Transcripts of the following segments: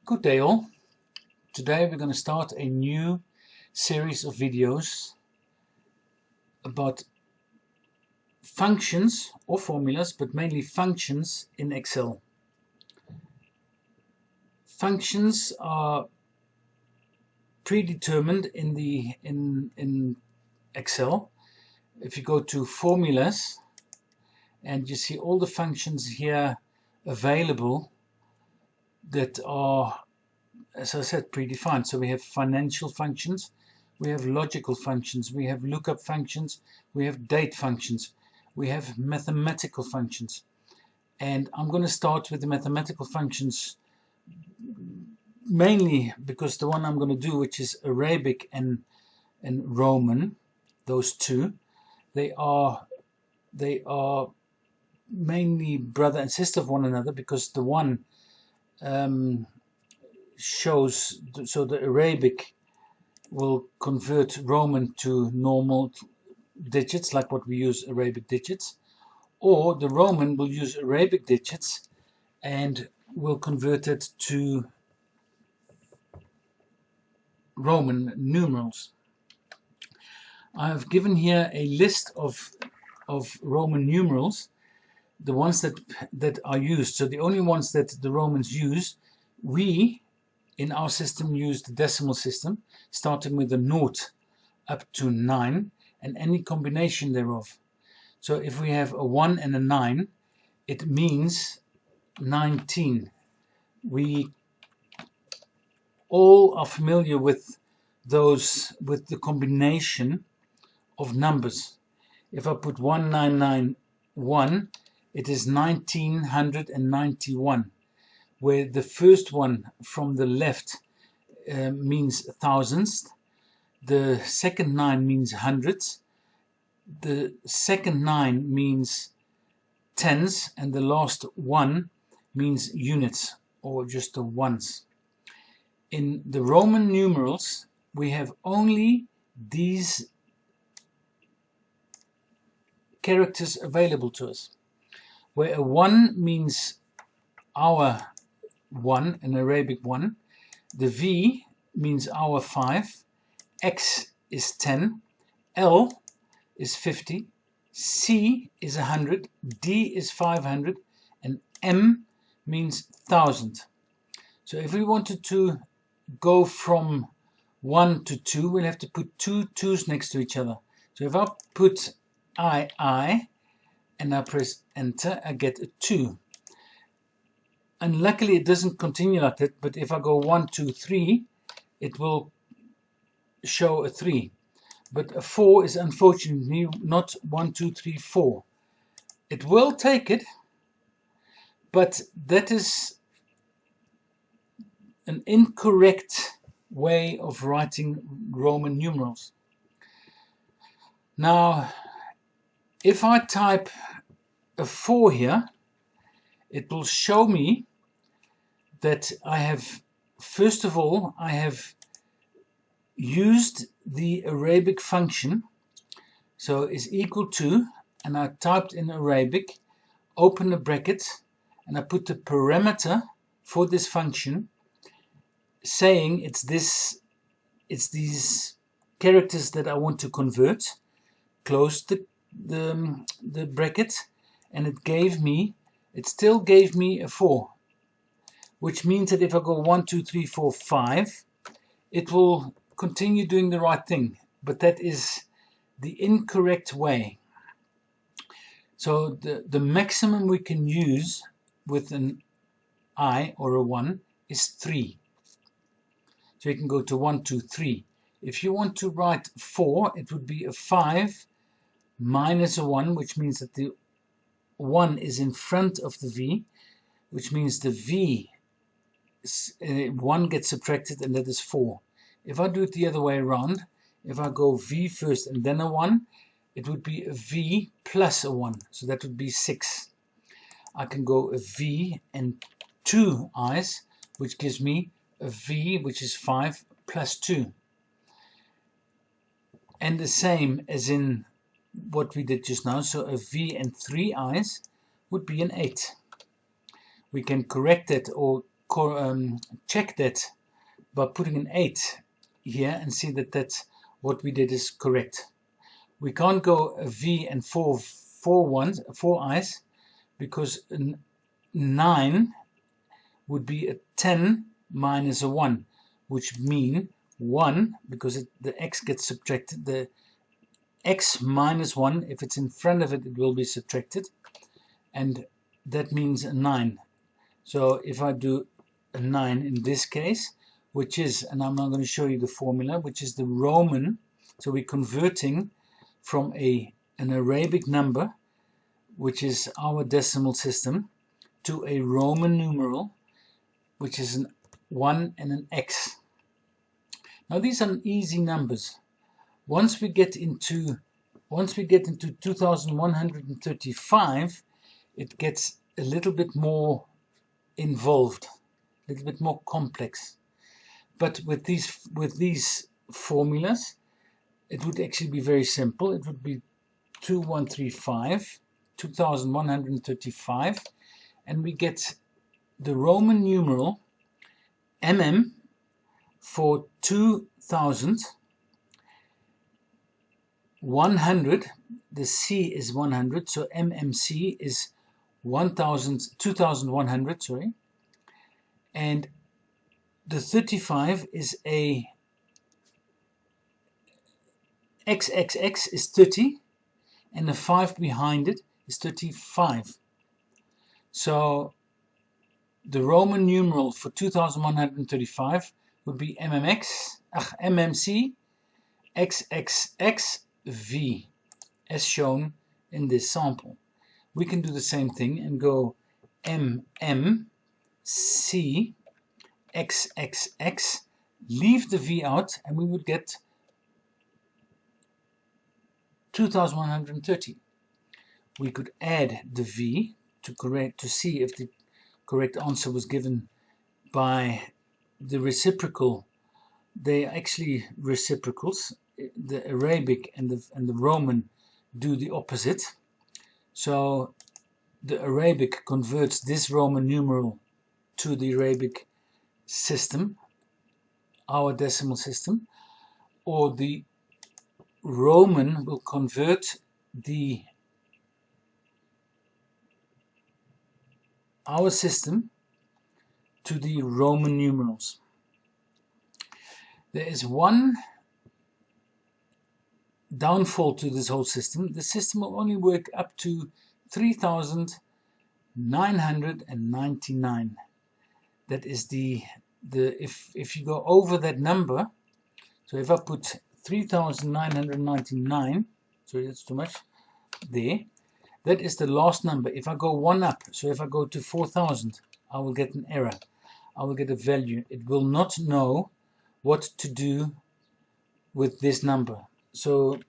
Good day all. Today we're going to start a new series of videos about functions or formulas, but mainly functions in Excel. Functions are predetermined in Excel. If you go to formulas and you see all the functions here available that are, as I said, predefined. So we have financial functions, we have logical functions, we have lookup functions, we have date functions, we have mathematical functions. And I'm going to start with the mathematical functions mainly because the one I'm going to do, which is Arabic and Roman, those two, they are mainly brother and sister of one another, because the one shows, so the Arabic will convert Roman to normal digits like what we use Arabic digits, or the Roman will use Arabic digits and will convert it to Roman numerals. I have given here a list of Roman numerals, the ones that are used. So the only ones that the Romans use, we in our system use the decimal system, starting with a 0 up to 9 and any combination thereof. So if we have a 1 and a 9, it means 19. We all are familiar with those, with the combination of numbers. If I put 1991, it is 1991, where the first one from the left means thousands, the second 9 means hundreds, the second 9 means tens, and the last 1 means units, or just the ones. In the Roman numerals, we have only these characters available to us, where a 1 means our 1, an Arabic 1, the V means our 5, X is 10, L is 50, C is 100, D is 500, and M means 1000. So if we wanted to go from 1 to 2, we'll have to put two 2's next to each other. So if I put I and I press enter, I get a 2. And luckily it doesn't continue like that, but if I go 1, 2, 3, it will show a 3. But a 4 is unfortunately not 1, 2, 3, 4. It will take it, but that is an incorrect way of writing Roman numerals. Now, if I type a 4 here, it will show me that I have, first of all, I have used the Arabic function, so is equal to, and I typed in Arabic, open a bracket, and I put the parameter for this function, saying it's these characters that I want to convert, close the bracket, and it still gave me a 4, which means that if I go 1, 2, 3, 4, 5, it will continue doing the right thing, but that is the incorrect way. So the maximum we can use with an I or a 1 is 3. So you can go to 1, 2, 3. If you want to write 4, it would be a 5 minus a 1, which means that the 1 is in front of the V, which means the V 1 gets subtracted, and that is 4. If I do it the other way around, if I go V first and then a 1, it would be a V plus a 1, so that would be 6. I can go a V and 2 I's, which gives me a V, which is 5 plus 2. And the same as in what we did just now, so a V and 3 I's would be an 8. We can correct it or check that by putting an 8 here and see that that's what we did is correct. We can't go a V and four I's, because 9 would be a 10 minus a 1, which mean 1, because the x gets subtracted, the x minus 1, if it's in front of it, it will be subtracted, and that means a 9. So if I do a 9 in this case, which is, and I'm not going to show you the formula, which is the Roman, so we're converting from an Arabic number, which is our decimal system, to a Roman numeral, which is an 1 and an x. Now these are easy numbers. Once we get into 2135, it gets a little bit more involved, a little bit more complex. But with these formulas, it would actually be very simple. It would be 2135, and we get the Roman numeral for 2100. The C is 100, so MMC is 2100, sorry. And the 35 is a XXX is 30, and the 5 behind it is 35. So the Roman numeral for 2135 would be MMC XXXV, as shown in this sample. We can do the same thing and go MMC XXX, leave the V out, and we would get 2130. We could add the V to see if the correct answer was given by the reciprocal. They are actually reciprocals. The Arabic and the Roman do the opposite. So the Arabic converts this Roman numeral to the Arabic system, our decimal system, or the Roman will convert our system to the Roman numerals. There is one downfall to this whole system. The system will only work up to 3999. That is if you go over that number. So if I put 3999, sorry, that's too much there, that is the last number. If I go one up, so if I go to 4000, I will get an error. I will get a value. It will not know what to do with this number. So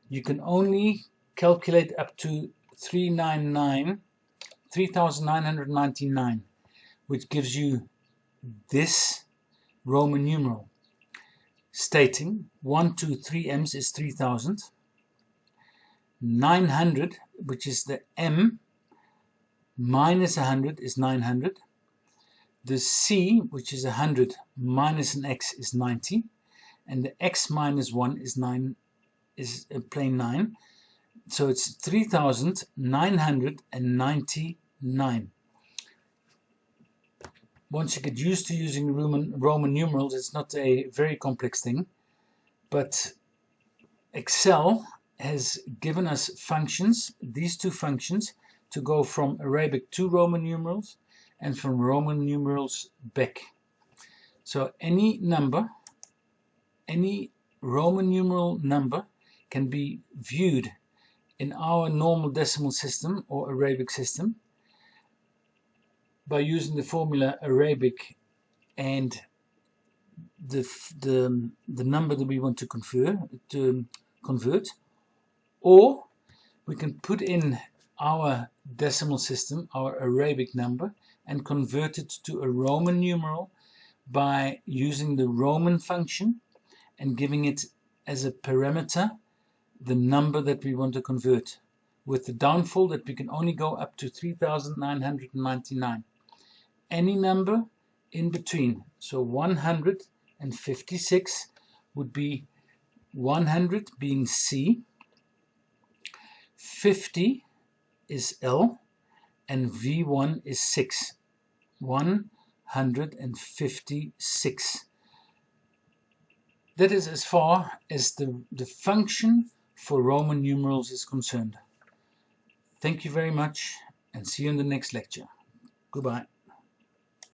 you can only calculate up to 3999, which gives you this Roman numeral, stating 1, 2, 3 M's is 3000, 900, which is the M, minus 100 is 900, the C, which is 100, minus an X is 90, and the X minus 1 is 9, is a plain 9, so it's 3999. Once you get used to using Roman numerals, it's not a very complex thing, but Excel has given us functions, these two functions, to go from Arabic to Roman numerals and from Roman numerals back. So any number, any Roman numeral number can be viewed in our normal decimal system or Arabic system by using the formula Arabic and the number that we want to convert, or we can put in our decimal system, our Arabic number, and convert it to a Roman numeral by using the Roman function and giving it as a parameter the number that we want to convert, with the downfall that we can only go up to 3999. Any number in between. So 156 would be 100 being C, 50 is L, and V1 is 6. 156. That is as far as the function for Roman numerals is concerned. Thank you very much and see you in the next lecture. Goodbye.